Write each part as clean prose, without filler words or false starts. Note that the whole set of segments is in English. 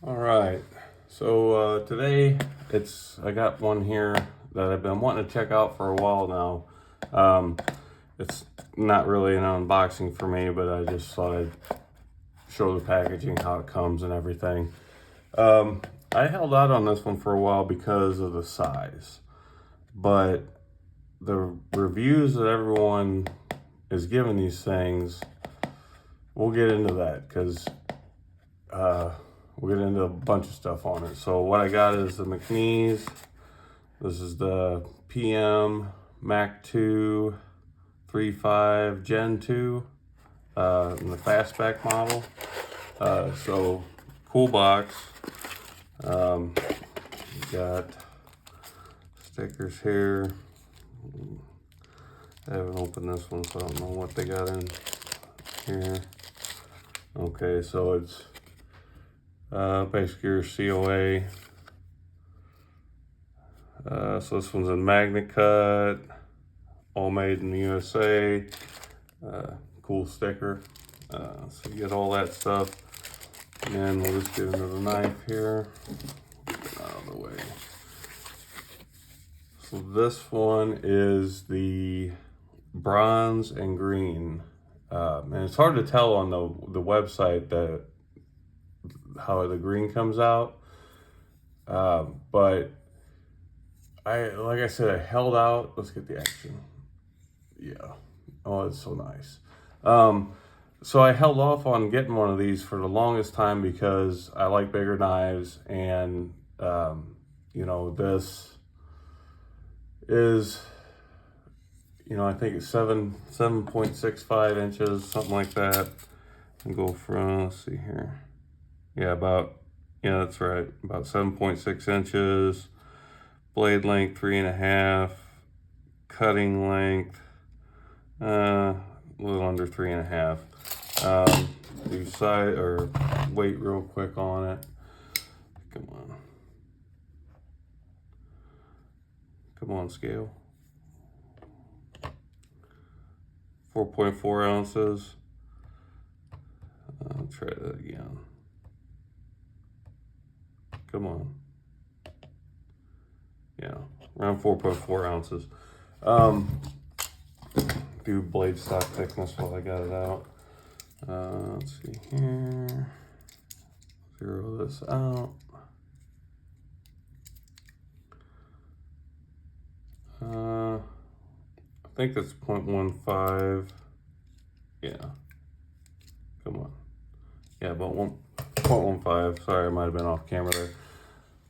All right, so today I got one here that I've been wanting to check out for a while now. It's not really an unboxing for me, but I just thought I'd show the packaging, how it comes and everything. I held out on this one for a while because of the size, but the reviews that everyone is giving these things, we'll get into that because we'll get into a bunch of stuff on it. So what I got is the McNees. This is the PM Mac 2 3.5 Gen 2 in the fastback model. So cool box. Got stickers here. I haven't opened this one, so I don't know what they got in here. Okay, so it's basically your COA. So this one's in magnet cut, all made in the USA. Cool sticker. So you get all that stuff. And we'll just get into the knife here. Get it out of the way. So this one is the bronze and green. And it's hard to tell on the website that how the green comes out. But like I said, I held out. Let's get the action. Yeah. Oh, it's so nice. So I held off on getting one of these for the longest time because I like bigger knives, and this is, I think it's 7.65 inches, something like that. And go from, let's see here. Yeah, that's right. About 7.6 inches. Blade length 3.5. Cutting length, a little under 3.5. Do side or weight real quick on it. Come on, scale. 4.4 ounces. I'll try that again. Come on. Yeah, around 4.4 ounces. Do blade stock thickness while I got it out. Let's see here. Zero this out. I think that's 0.15. Yeah. Come on. Yeah, about 1.15. Sorry, I might have been off camera there.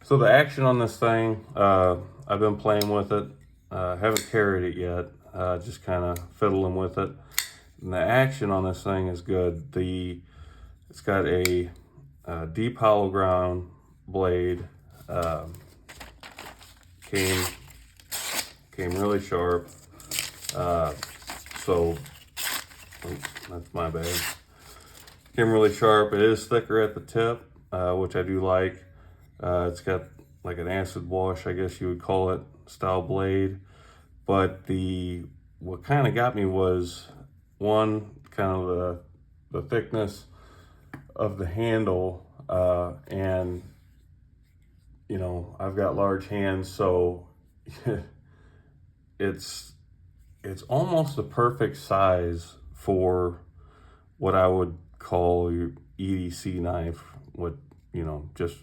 So the action on this thing, I've been playing with it. Haven't carried it yet. Just kind of fiddling with it. And the action on this thing is good. It's got a deep hollow ground blade. Came really sharp. So that's my bad. Came really sharp. It is thicker at the tip, which I do like. It's got like an acid wash, I guess you would call it, style blade. But what kind of got me was, one, kind of the thickness of the handle, and I've got large hands, so it's almost the perfect size for what I would call your EDC knife, with just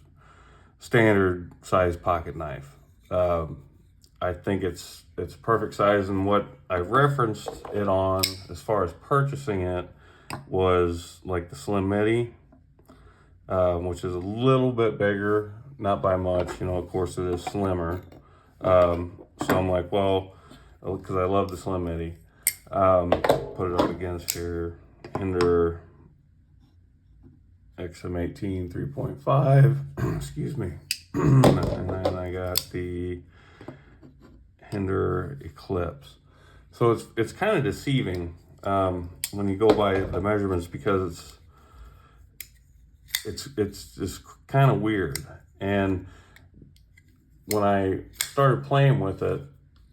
standard size pocket knife. I think it's perfect size, and what I referenced it on as far as purchasing it was like the Slim Midi, which is a little bit bigger, not by much. Of course it is slimmer. So I'm like, well, because I love the Slim Midi. Put it up against here, Hinder XM18 3.5. Excuse me. And then I got the Hinder Eclipse. So it's kind of deceiving when you go by the measurements, because it's just kind of weird. And when I started playing with it,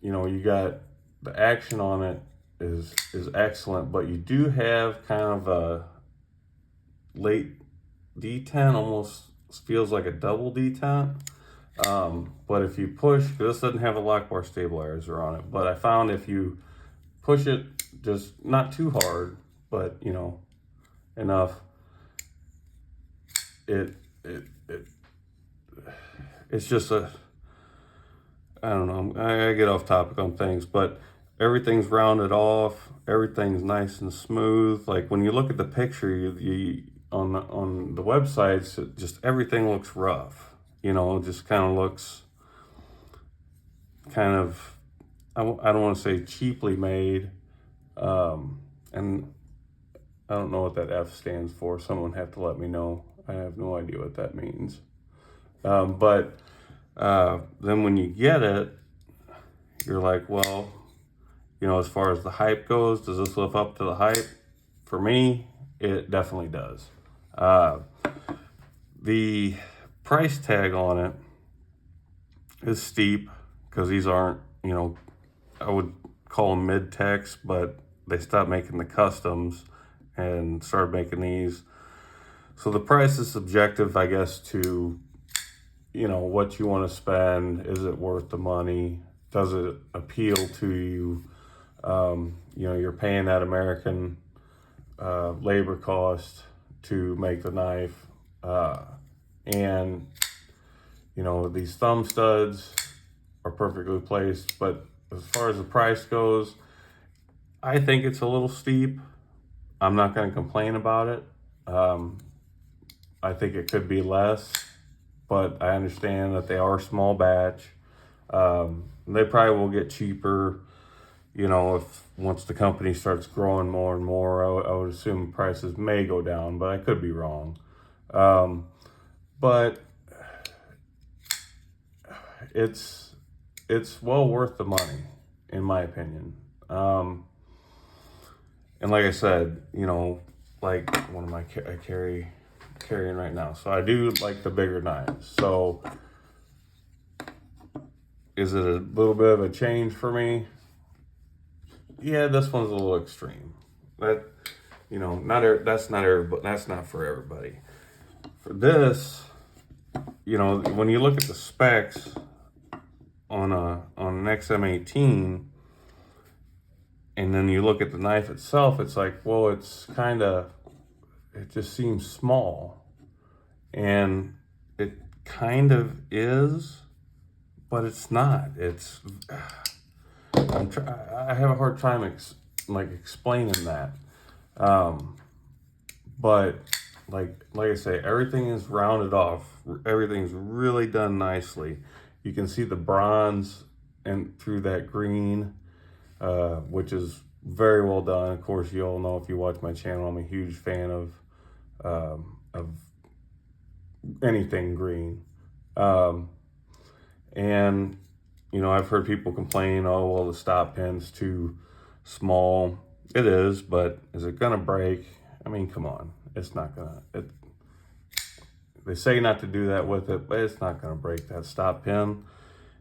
you got the action on it is excellent, but you do have kind of a late D10, almost feels like a double detent. But if you push, this doesn't have a lock bar stabilizer on it, but I found if you push it just not too hard, but you know, enough, it's just a, I don't know, I get off topic on things, but everything's rounded off, everything's nice and smooth. Like when you look at the picture, you on the websites, just everything looks rough. You know, it just kind of looks kind of, I don't want to say cheaply made, and I don't know what that F stands for. Someone have to let me know. I have no idea what that means. But then when you get it, you're like, well, you know, as far as the hype goes, does this live up to the hype? For me, it definitely does. The price tag on it is steep because these aren't, you know, I would call them mid-techs, but they stopped making the customs and started making these. So the price is subjective, I guess, to, you know, what you want to spend. Is it worth the money? Does it appeal to you? You know, you're paying that American labor cost to make the knife. And, you know, these thumb studs are perfectly placed. But as far as the price goes, I think it's a little steep. I'm not going to complain about it. I think it could be less, but I understand that they are small batch. They probably will get cheaper, you know, if once the company starts growing more and more. I would assume prices may go down, but I could be wrong. But it's well worth the money, in my opinion. And like I said, you know, like one of my carrying right now. So I do like the bigger knives. So is it a little bit of a change for me? Yeah, this one's a little extreme. That, you know, that's not for everybody. For this, you know, when you look at the specs on an XM18, and then you look at the knife itself, it's like, well, it just seems small. And it kind of is, but it's not. I have a hard time explaining that. But like I say, everything is rounded off. Everything's really done nicely. You can see the bronze and through that green, which is very well done. Of course, you all know if you watch my channel, I'm a huge fan of anything green. And you know, I've heard people complain, oh, well, the stop pin's too small. It is, but is it gonna break? I mean, come on, it's not gonna. They say not to do that with it, but it's not gonna break that stop pin.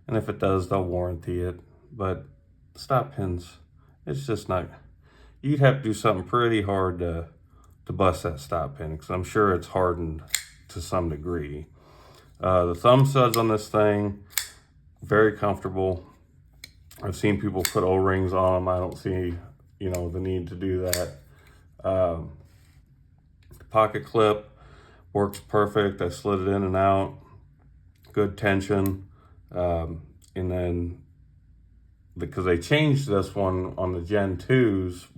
And if it does, they'll warranty it. But stop pins, it's just not. You'd have to do something pretty hard to bust that stop pin, because I'm sure it's hardened to some degree. The thumb studs on this thing, very comfortable. I've seen people put O-rings on them. I don't see, you know, the need to do that. The pocket clip works perfect. I slid it in and out. Good tension. And then, because they changed this one on the Gen 2s,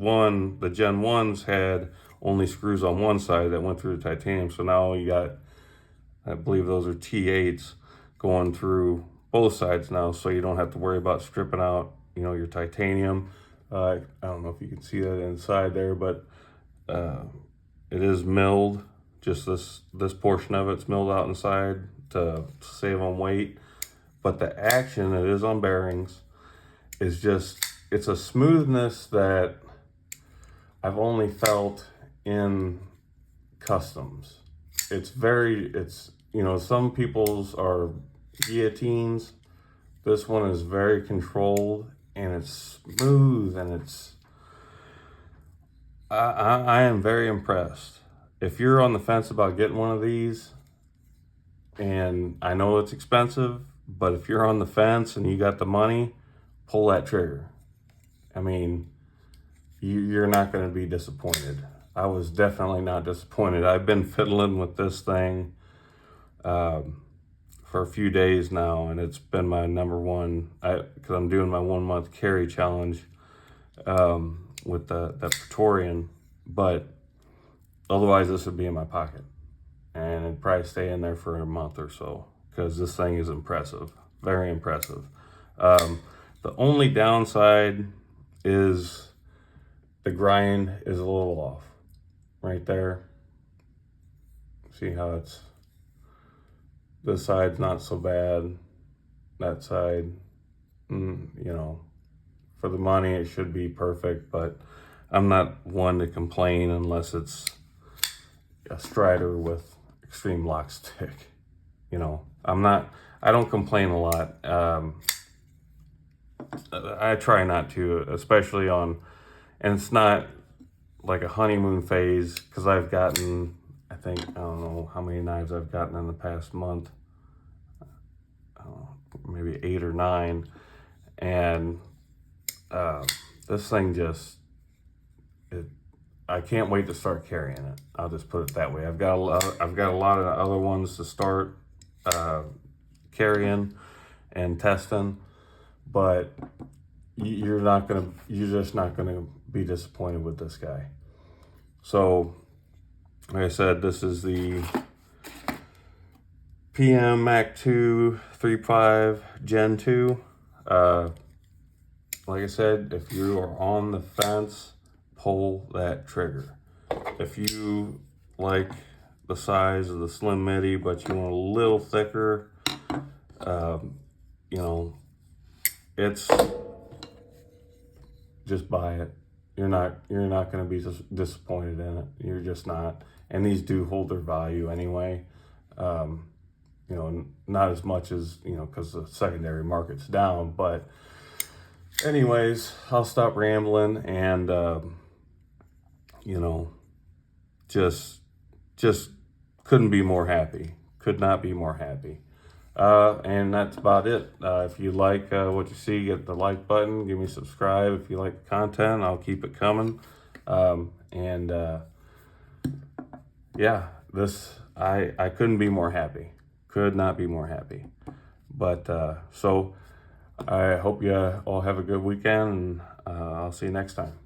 the Gen 1s had only screws on one side that went through the titanium. So now you got, I believe those are T8s going through both sides now, so you don't have to worry about stripping out, you know, your titanium. I don't know if you can see that inside there, but it is milled. Just this portion of it's milled out inside to save on weight. But the action that is on bearings is just, it's a smoothness that I've only felt in customs. It's, you know, some people's are guillotines. This one is very controlled, and it's smooth, and I am very impressed. If you're on the fence about getting one of these, And I know it's expensive, but if you're on the fence and you got the money, pull that trigger. I mean, you're not going to be disappointed. I was definitely not disappointed. I've been fiddling with this thing for a few days now, and it's been my number one, because I'm doing my 1 month carry challenge with that Praetorian, but otherwise this would be in my pocket, and it'd probably stay in there for a month or so, because this thing is impressive, very impressive. The only downside is the grind is a little off right there. See how this side's not so bad, that side, you know, for the money it should be perfect, but I'm not one to complain unless it's a Strider with extreme lock stick. You know, I don't complain a lot. I try not to, especially on, and it's not like a honeymoon phase, because I've gotten, I don't know how many knives I've gotten in the past month, maybe 8 or 9, and this thing just, I can't wait to start carrying it. I'll just put it that way. I've got a lot of other ones to start carrying and testing, but you're just not gonna be disappointed with this guy. So, like I said, this is the PM Mac 2 3.5 Gen 2. Like I said, if you are on the fence, pull that trigger. If you like the size of the Slim Midi, but you want a little thicker, you know, it's just buy it. You're not going to be disappointed in it. You're just not. And these do hold their value anyway. You know, not as much as, you know, because the secondary market's down. But anyways, I'll stop rambling, and you know, just couldn't be more happy. Could not be more happy. And that's about it. If you like what you see, hit the like button, give me a subscribe. If you like the content, I'll keep it coming. Yeah, I couldn't be more happy. Could not be more happy. But so I hope you all have a good weekend, and I'll see you next time.